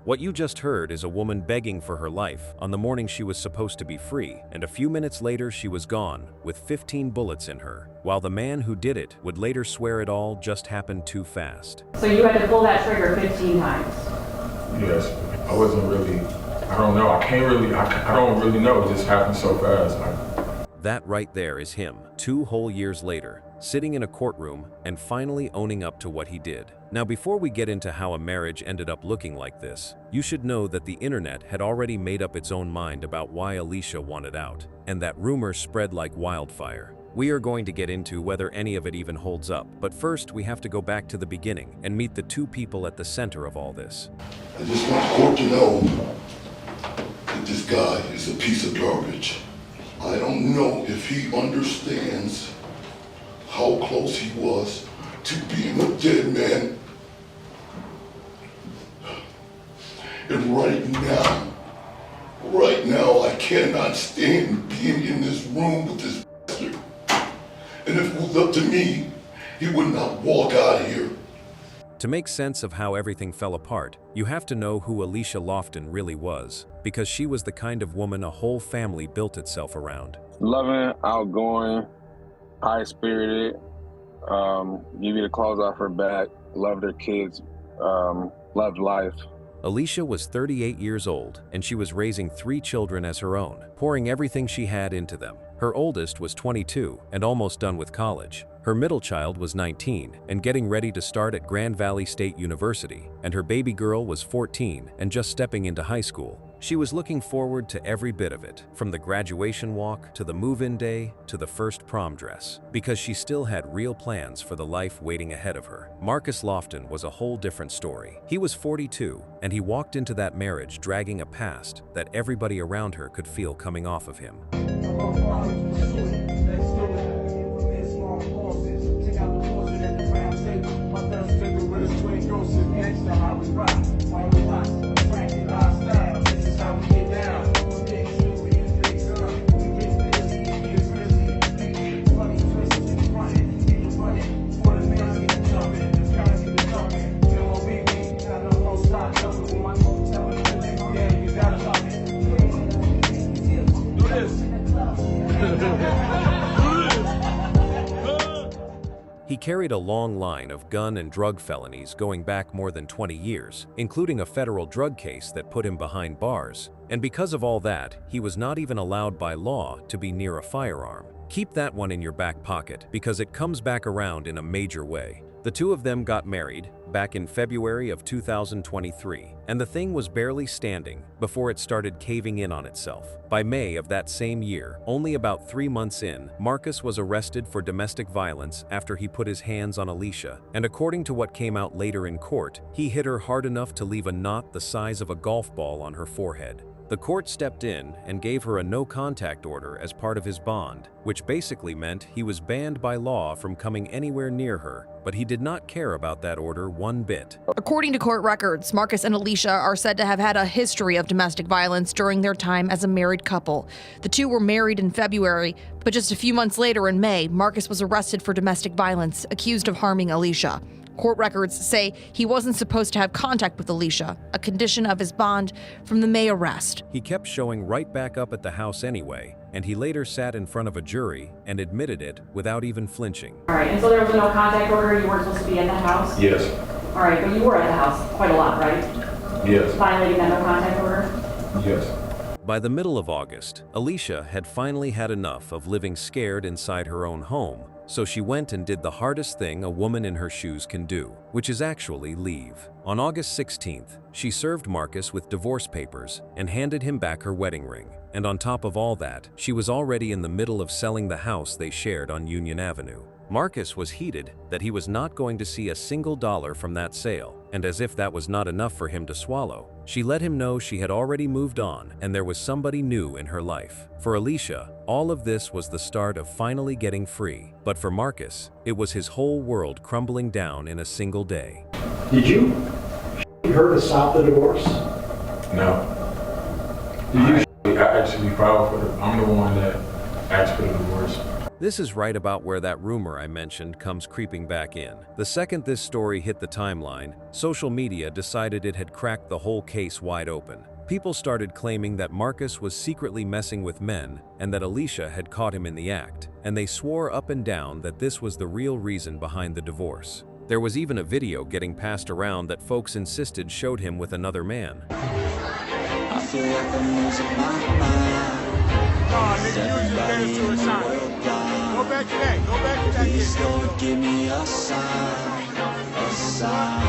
What you just heard is a woman begging for her life on the morning she was supposed to be free, and a few minutes later she was gone, with 15 bullets in her, while the man who did it would later swear it all just happened too fast. So you had to pull that trigger 15 times? Yes, I wasn't really, I don't know, I don't really know, it just happened so fast. That right there is him, 2 whole years later, sitting in a courtroom and finally owning up to what he did. Now, before we get into how a marriage ended up looking like this, you should know that the internet had already made up its own mind about why Alicia wanted out, and that rumor spread like wildfire. We are going to get into whether any of it even holds up, but first we have to go back to the beginning and meet the 2 people at the center of all this. I just want the court to know that this guy is a piece of garbage. I don't know if he understands how close he was to being a dead man. And right now, I cannot stand being in this room with this bastard. And if it was up to me, he would not walk out of here. To make sense of how everything fell apart, you have to know who Alicia Lofton really was, because she was the kind of woman a whole family built itself around. Loving, outgoing, high-spirited, give you the clothes off her back, loved her kids, loved life. Alicia was 38 years old, and she was raising 3 children as her own, pouring everything she had into them. Her oldest was 22 and almost done with college. Her middle child was 19 and getting ready to start at Grand Valley State University, and her baby girl was 14 and just stepping into high school. She was looking forward to every bit of it, from the graduation walk to the move-in day to the first prom dress, because she still had real plans for the life waiting ahead of her. Marcus Lofton was a whole different story. He was 42, and he walked into that marriage dragging a past that everybody around her could feel coming off of him. He carried a long line of gun and drug felonies going back more than 20 years, including a federal drug case that put him behind bars. And because of all that, he was not even allowed by law to be near a firearm. Keep that one in your back pocket, because it comes back around in a major way. The 2 of them got married back in February of 2023, and the thing was barely standing before it started caving in on itself. By May of that same year, only about 3 months in, Marcus was arrested for domestic violence after he put his hands on Alicia, and according to what came out later in court, he hit her hard enough to leave a knot the size of a golf ball on her forehead. The court stepped in and gave her a no-contact order as part of his bond, which basically meant he was banned by law from coming anywhere near her, but he did not care about that order one bit. According to court records, Marcus and Alicia are said to have had a history of domestic violence during their time as a married couple. The 2 were married in February, but just a few months later in May, Marcus was arrested for domestic violence, accused of harming Alicia. Court records say he wasn't supposed to have contact with Alicia, a condition of his bond from the May arrest. He kept showing right back up at the house anyway, and he later sat in front of a jury and admitted it without even flinching. All right, and so there was a no contact order, you weren't supposed to be at the house? Yes. All right, but you were at the house quite a lot, right? Yes. Violating that no contact order? Yes. By the middle of August, Alicia had finally had enough of living scared inside her own home, so she went and did the hardest thing a woman in her shoes can do, which is actually leave. On August 16th, she served Marcus with divorce papers and handed him back her wedding ring. And on top of all that, she was already in the middle of selling the house they shared on Union Avenue. Marcus was heated that he was not going to see a single dollar from that sale, and as if that was not enough for him to swallow, she let him know she had already moved on and there was somebody new in her life. For Alicia, all of this was the start of finally getting free, but for Marcus, it was his whole world crumbling down in a single day. Did you her to stop the divorce? No. I actually filed for I'm the one that asked for the divorce. This is right about where that rumor I mentioned comes creeping back in. The second this story hit the timeline, social media decided it had cracked the whole case wide open. People started claiming that Marcus was secretly messing with men and that Alicia had caught him in the act, and they swore up and down that this was the real reason behind the divorce. There was even a video getting passed around that folks insisted showed him with another man. I feel like I'm losing my mind. Oh, nigga, you just gave it to a shot. Go back to that. Go back to that. Please Lord, give me a sign. A sign.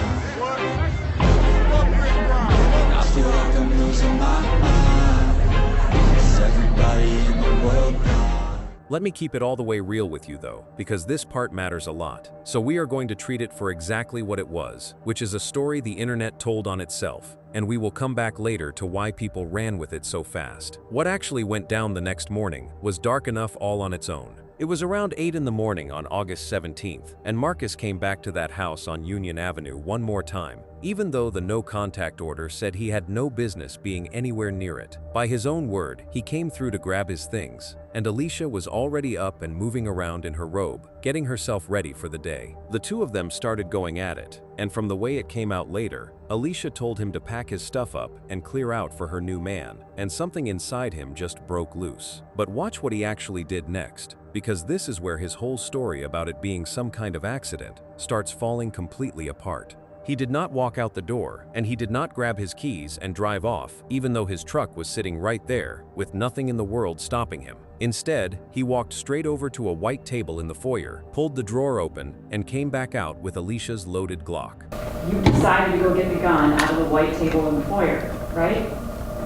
I feel like I'm losing my mind. Is everybody in the world gone? Let me keep it all the way real with you though, because this part matters a lot. So we are going to treat it for exactly what it was, which is a story the internet told on itself, and we will come back later to why people ran with it so fast. What actually went down the next morning was dark enough all on its own. It was around 8 in the morning on August 17th, and Marcus came back to that house on Union Avenue one more time, even though the no-contact order said he had no business being anywhere near it. By his own word, he came through to grab his things, and Alicia was already up and moving around in her robe, getting herself ready for the day. The two of them started going at it, and from the way it came out later, Alicia told him to pack his stuff up and clear out for her new man, and something inside him just broke loose. But watch what he actually did next, because this is where his whole story about it being some kind of accident starts falling completely apart. He did not walk out the door, and he did not grab his keys and drive off, even though his truck was sitting right there, with nothing in the world stopping him. Instead, he walked straight over to a white table in the foyer, pulled the drawer open, and came back out with Alicia's loaded Glock. You decided to go get the gun out of the white table in the foyer, right?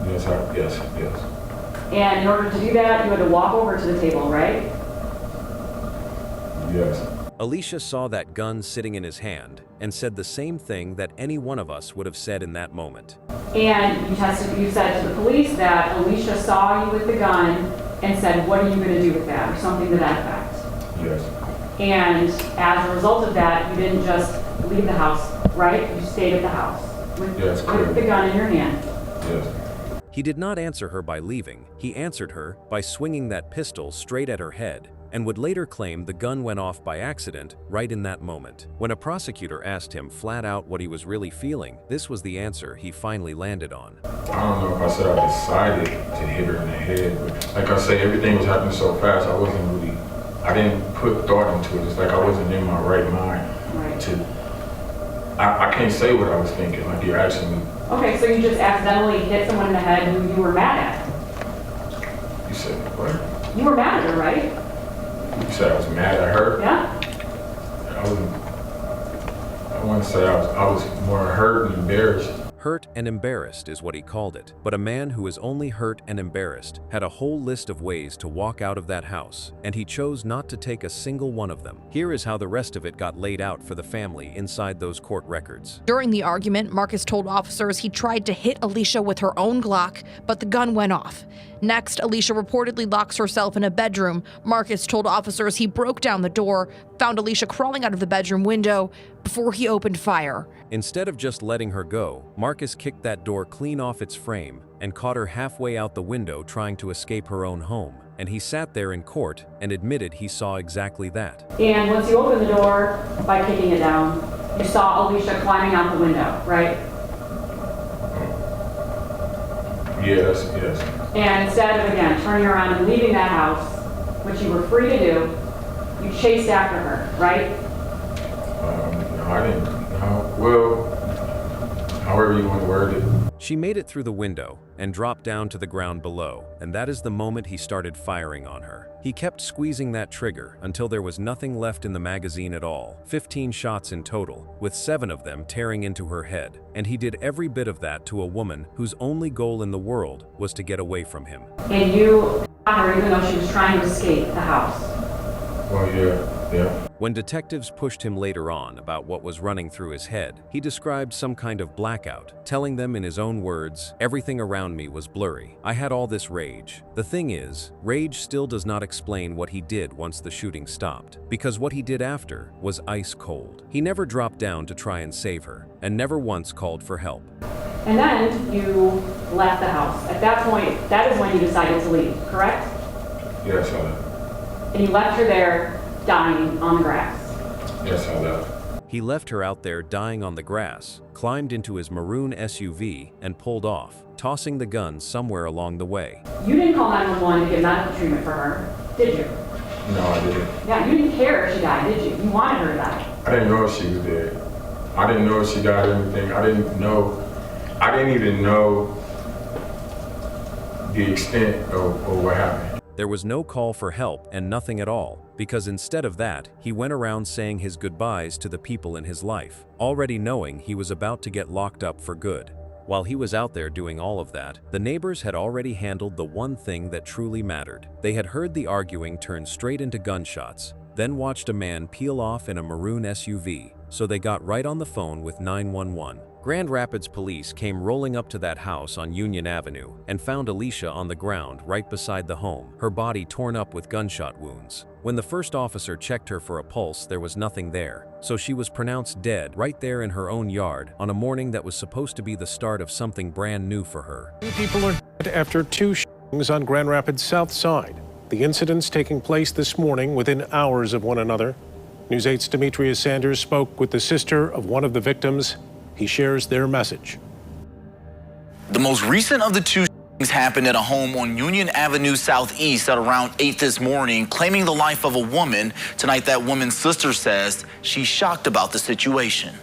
Yes. And in order to do that, you had to walk over to the table, right? Yes. Alicia saw that gun sitting in his hand and said the same thing that any one of us would have said in that moment. And you said to the police that Alicia saw you with the gun and said, "What are you going to do with that?" or something to that effect. Yes. And as a result of that, you didn't just leave the house, right? You stayed at the house with the gun in your hand. Yes. He did not answer her by leaving. He answered her by swinging that pistol straight at her head, and would later claim the gun went off by accident right in that moment. When a prosecutor asked him flat out what he was really feeling, this was the answer he finally landed on. I don't know if I said I decided to hit her in the head, but like I say, everything was happening so fast, I didn't put thought into it. It's like I wasn't in my right mind I can't say what I was thinking, like you're asking me. Okay, so you just accidentally hit someone in the head who you were mad at. You said what? You were mad at her, right? You said I was mad at her? Yeah. I want to say I was more hurt and embarrassed. Hurt and embarrassed is what he called it, but a man who is only hurt and embarrassed had a whole list of ways to walk out of that house, and he chose not to take a single one of them. Here is how the rest of it got laid out for the family inside those court records. During the argument, Marcus told officers he tried to hit Alicia with her own Glock, but the gun went off. Next, Alicia reportedly locks herself in a bedroom. Marcus told officers he broke down the door, found Alicia crawling out of the bedroom window before he opened fire. Instead of just letting her go, Marcus kicked that door clean off its frame and caught her halfway out the window trying to escape her own home. And he sat there in court and admitted he saw exactly that. And once you opened the door by kicking it down, you saw Alicia climbing out the window, right? Yes. And instead of, again, turning around and leaving that house, which you were free to do, you chased after her, right? No, I didn't. No. Well, however you want to word it. She made it through the window and dropped down to the ground below, and that is the moment he started firing on her. He kept squeezing that trigger until there was nothing left in the magazine at all. 15 shots in total, with 7 of them tearing into her head. And he did every bit of that to a woman whose only goal in the world was to get away from him. And you shot her even though she was trying to escape the house. Well, yeah. When detectives pushed him later on about what was running through his head, he described some kind of blackout, telling them in his own words, "Everything around me was blurry. I had all this rage. The thing is, rage still does not explain what he did once the shooting stopped, because what he did after was ice cold. He never dropped down to try and save her, and never once called for help." And then you left the house. At that point, that is when you decided to leave, correct? Yes, and you left her there dying on the grass. Yes, I left. He left her out there dying on the grass, climbed into his maroon SUV, and pulled off, tossing the gun somewhere along the way. You didn't call 911 to get medical treatment for her, did you? No, I didn't. Yeah, you didn't care if she died, did you? You wanted her to die. I didn't know if she was dead. I didn't know if she died or anything. I didn't even know the extent of what happened. There was no call for help and nothing at all, because instead of that, he went around saying his goodbyes to the people in his life, already knowing he was about to get locked up for good. While he was out there doing all of that, the neighbors had already handled the one thing that truly mattered. They had heard the arguing turn straight into gunshots, then watched a man peel off in a maroon SUV, so they got right on the phone with 911. Grand Rapids police came rolling up to that house on Union Avenue and found Alicia on the ground right beside the home, her body torn up with gunshot wounds. When the first officer checked her for a pulse, there was nothing there, so she was pronounced dead right there in her own yard on a morning that was supposed to be the start of something brand new for her. People are dead after two shootings on Grand Rapids South Side. The incidents taking place this morning within hours of one another. News 8's Demetrius Sanders spoke with the sister of one of the victims. He shares their message. The most recent of the two shootings happened at a home on Union Avenue Southeast at around 8 this morning, claiming the life of a woman. Tonight, that woman's sister says she's shocked about the situation.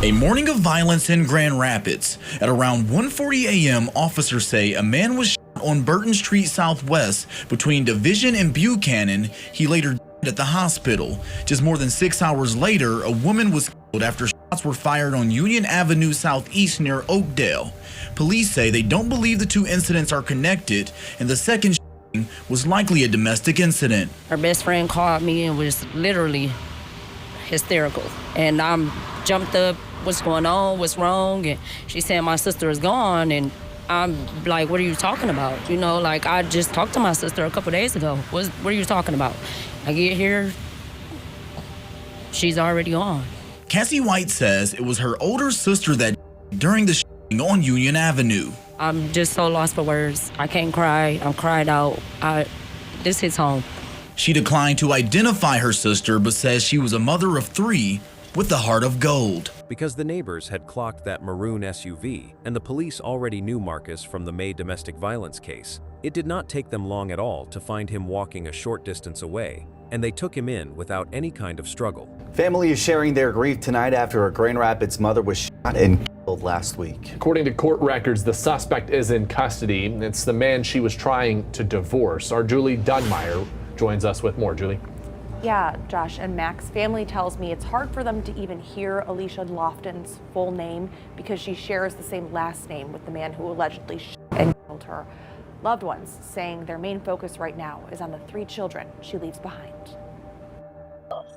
A morning of violence in Grand Rapids. At around 1:40 a.m., officers say a man was shot on Burton Street Southwest between Division and Buchanan. He later died at the hospital. Just more than 6 hours later, a woman was killed after shots were fired on Union Avenue Southeast near Oakdale. Police say they don't believe the two incidents are connected, and the second shooting was likely a domestic incident. Her best friend called me and was literally hysterical. And I jumped up, what's going on, what's wrong? And she said, my sister is gone. And I'm like, what are you talking about? You know, like, I just talked to my sister a couple days ago. What are you talking about? I get here, she's already gone. Cassie White says it was her older sister that during the shooting on Union Avenue. I'm just so lost for words. I can't cry. I'm cried out. This hits home. She declined to identify her sister, but says she was a mother of 3 with a heart of gold. Because the neighbors had clocked that maroon SUV, and the police already knew Marcus from the May domestic violence case, it did not take them long at all to find him walking a short distance away, and they took him in without any kind of struggle. Family is sharing their grief tonight after a Grand Rapids mother was shot and killed last week. According to court records, the suspect is in custody. It's the man she was trying to divorce. Our Julie Dunmeyer joins us with more. Julie. Yeah, Josh and Max, family tells me it's hard for them to even hear Alicia Lofton's full name because she shares the same last name with the man who allegedly shot and killed her. Loved ones saying their main focus right now is on the 3 children she leaves behind.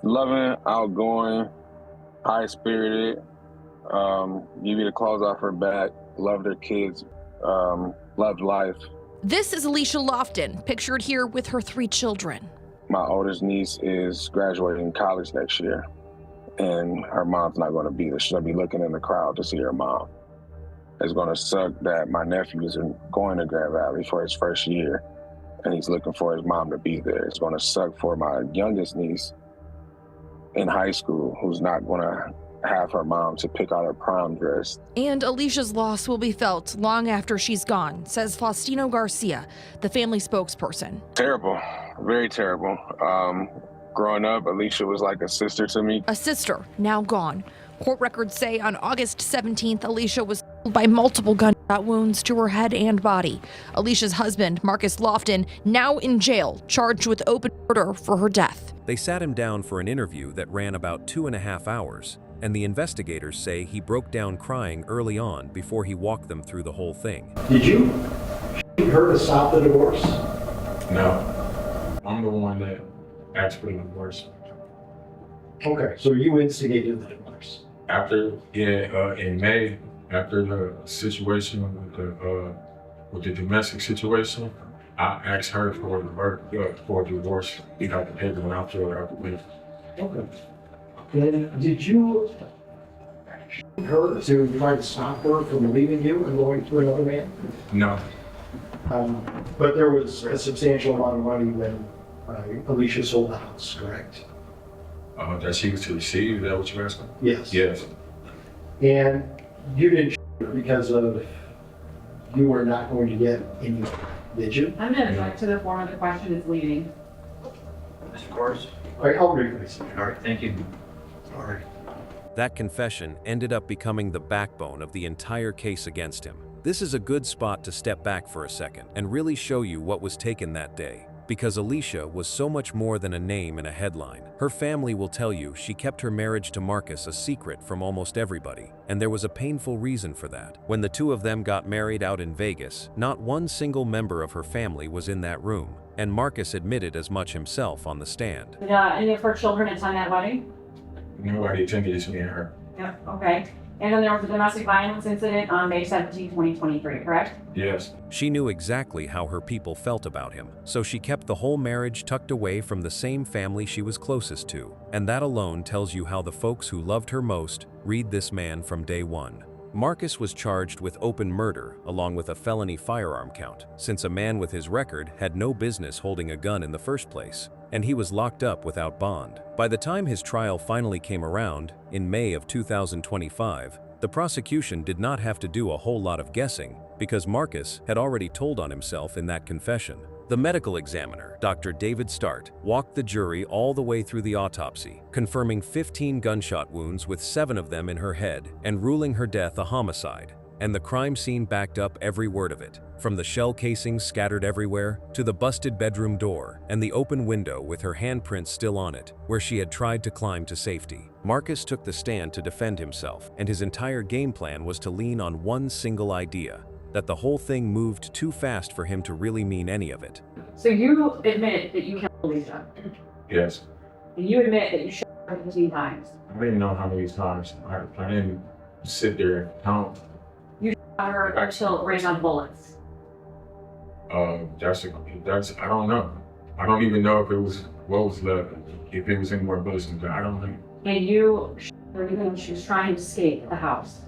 Loving, outgoing, high-spirited, give you the clothes off her back, loved her kids, loved life. This is Alicia Lofton, pictured here with her 3 children. My oldest niece is graduating college next year, and her mom's not going to be there. She's going to be looking in the crowd to see her mom. It's going to suck that my nephew is going to Grand Valley for his first year, and he's looking for his mom to be there. It's going to suck for my youngest niece in high school, who's not going to have her mom to pick out her prom dress. And Alicia's loss will be felt long after she's gone, says Faustino Garcia, the family spokesperson. Terrible, very terrible. Growing up, Alicia was like a sister to me. A sister, now gone. Court records say on August 17th, Alicia was killed by multiple gunshot wounds to her head and body. Alicia's husband, Marcus Lofton, now in jail, charged with open murder for her death. They sat him down for an interview that ran about 2.5 hours, and the investigators say he broke down crying early on before he walked them through the whole thing. Did you shoot her to stop the divorce? No. I'm the one that asked for the divorce. Okay, so you instigated the divorce. After, in May, after the situation with the domestic situation, I asked her for a divorce. We got the paper and I filled out the paper. Okay. Then did you shoot her to try to stop her from leaving you and going to another man? No. But there was a substantial amount of money when Alicia sold the house, correct? That she was to receive, is that what you're asking? Yes. Yes. And you didn't because of you were not going to get any, did you? I'm gonna object to the form of the question is leading. Of course. All right, I'll read this. All right, thank you. All right. That confession ended up becoming the backbone of the entire case against him. This is a good spot to step back for a second and really show you what was taken that day. Because Alicia was so much more than a name and a headline. Her family will tell you she kept her marriage to Marcus a secret from almost everybody, and there was a painful reason for that. When the two of them got married out in Vegas, not one single member of her family was in that room, and Marcus admitted as much himself on the stand. Did any of her children attend that wedding? Nobody attended, just me and her. Yep, okay. And then there was a domestic violence incident on May 17, 2023, correct? Yes. She knew exactly how her people felt about him, so she kept the whole marriage tucked away from the same family she was closest to. And that alone tells you how the folks who loved her most read this man from day one. Marcus was charged with open murder along with a felony firearm count, since a man with his record had no business holding a gun in the first place, and he was locked up without bond. By the time his trial finally came around, in May of 2025, the prosecution did not have to do a whole lot of guessing because Marcus had already told on himself in that confession. The medical examiner, Dr. David Start, walked the jury all the way through the autopsy, confirming 15 gunshot wounds with 7 of them in her head and ruling her death a homicide. And the crime scene backed up every word of it, from the shell casings scattered everywhere to the busted bedroom door and the open window with her handprints still on it, where she had tried to climb to safety. Marcus took the stand to defend himself, and his entire game plan was to lean on one single idea: that the whole thing moved too fast for him to really mean any of it. So you admit that you killed Alicia. Yes. And you admit that you shot her 15 times. I didn't know how many times. I didn't sit there and count. You shot her until it ran on bullets. That's I don't know. I don't even know if it was what was left, if it was any more bullets in there. I don't know. And you shot her because she was trying to escape the house.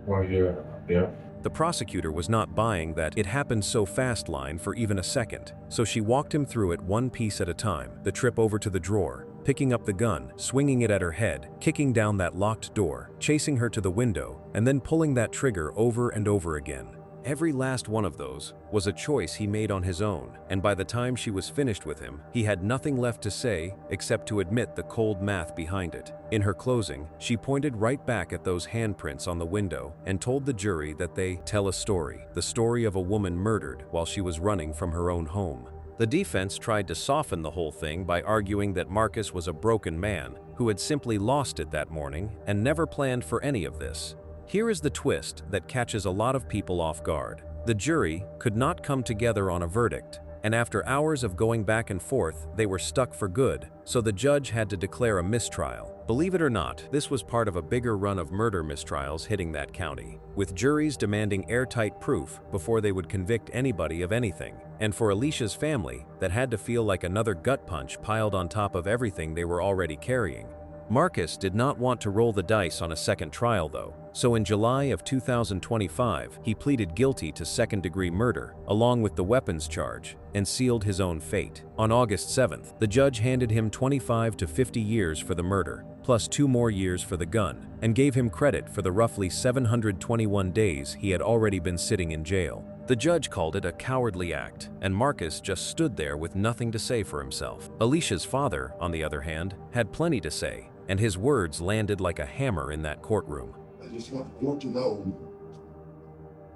Well, yeah. The prosecutor was not buying that "it happened so fast" line for even a second, so she walked him through it one piece at a time: the trip over to the drawer, picking up the gun, swinging it at her head, kicking down that locked door, chasing her to the window, and then pulling that trigger over and over again. Every last one of those was a choice he made on his own, and by the time she was finished with him, he had nothing left to say except to admit the cold math behind it. In her closing, she pointed right back at those handprints on the window and told the jury that they tell a story, the story of a woman murdered while she was running from her own home. The defense tried to soften the whole thing by arguing that Marcus was a broken man who had simply lost it that morning and never planned for any of this. Here is the twist that catches a lot of people off guard. The jury could not come together on a verdict, and after hours of going back and forth, they were stuck for good, so the judge had to declare a mistrial. Believe it or not, this was part of a bigger run of murder mistrials hitting that county, with juries demanding airtight proof before they would convict anybody of anything. And for Alicia's family, that had to feel like another gut punch piled on top of everything they were already carrying. Marcus did not want to roll the dice on a second trial though, so in July of 2025, he pleaded guilty to second-degree murder, along with the weapons charge, and sealed his own fate. On August 7th, the judge handed him 25 to 50 years for the murder, plus 2 more years for the gun, and gave him credit for the roughly 721 days he had already been sitting in jail. The judge called it a cowardly act, and Marcus just stood there with nothing to say for himself. Alicia's father, on the other hand, had plenty to say, and his words landed like a hammer in that courtroom. I just want you to know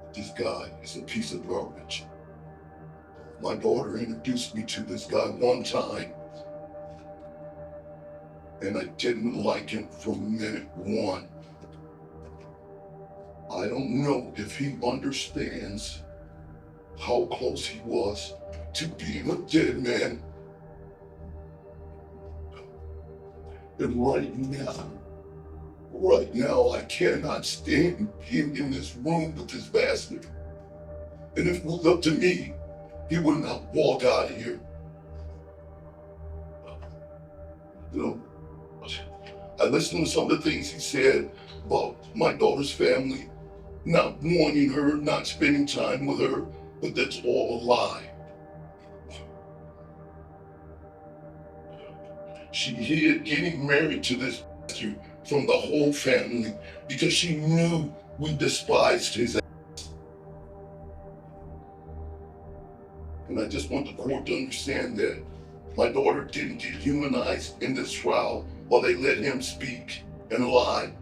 that this guy is a piece of garbage. My daughter introduced me to this guy one time, and I didn't like him from minute one. I don't know if he understands how close he was to being a dead man. And right now, I cannot stand him in this room with this bastard. And if it was up to me, he would not walk out of here. You know, I listened to some of the things he said about my daughter's family, not wanting her, not spending time with her. but that's all a lie. She hid getting married to this bastard from the whole family because she knew we despised his ass. And I just want the court to understand that my daughter didn't get humanized in this trial while they let him speak and lie.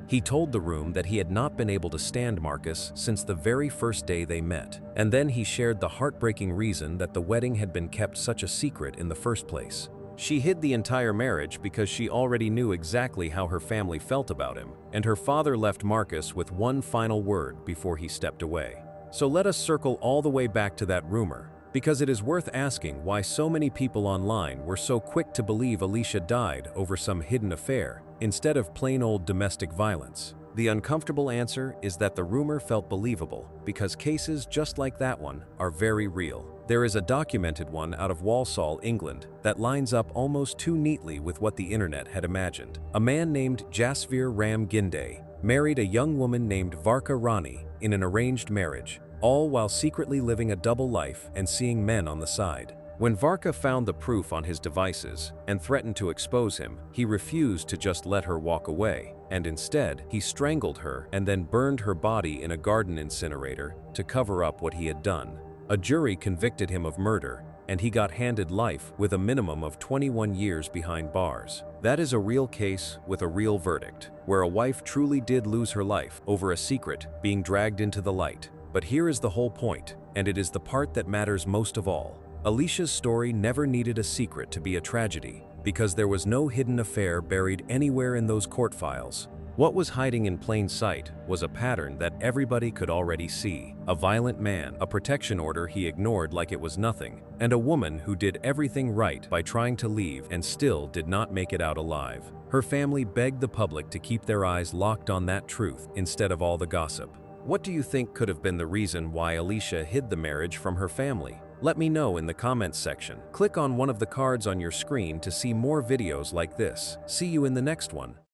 He told the room that he had not been able to stand Marcus since the very first day they met, and then he shared the heartbreaking reason that the wedding had been kept such a secret in the first place. She hid the entire marriage because she already knew exactly how her family felt about him, and her father left Marcus with one final word before he stepped away. So let us circle all the way back to that rumor, because it is worth asking why so many people online were so quick to believe Alicia died over some hidden affair instead of plain old domestic violence. The uncomfortable answer is that the rumor felt believable because cases just like that one are very real. There is a documented one out of Walsall, England, that lines up almost too neatly with what the internet had imagined. A man named Jasvir Ram Ginde married a young woman named Varka Rani in an arranged marriage, all while secretly living a double life and seeing men on the side. When Varka found the proof on his devices and threatened to expose him, he refused to just let her walk away, and instead, he strangled her and then burned her body in a garden incinerator to cover up what he had done. A jury convicted him of murder, and he got handed life with a minimum of 21 years behind bars. That is a real case with a real verdict, where a wife truly did lose her life over a secret being dragged into the light. But here is the whole point, and it is the part that matters most of all. Alicia's story never needed a secret to be a tragedy, because there was no hidden affair buried anywhere in those court files. What was hiding in plain sight was a pattern that everybody could already see. A violent man, a protection order he ignored like it was nothing, and a woman who did everything right by trying to leave and still did not make it out alive. Her family begged the public to keep their eyes locked on that truth instead of all the gossip. What do you think could have been the reason why Alicia hid the marriage from her family? Let me know in the comments section. Click on one of the cards on your screen to see more videos like this. See you in the next one.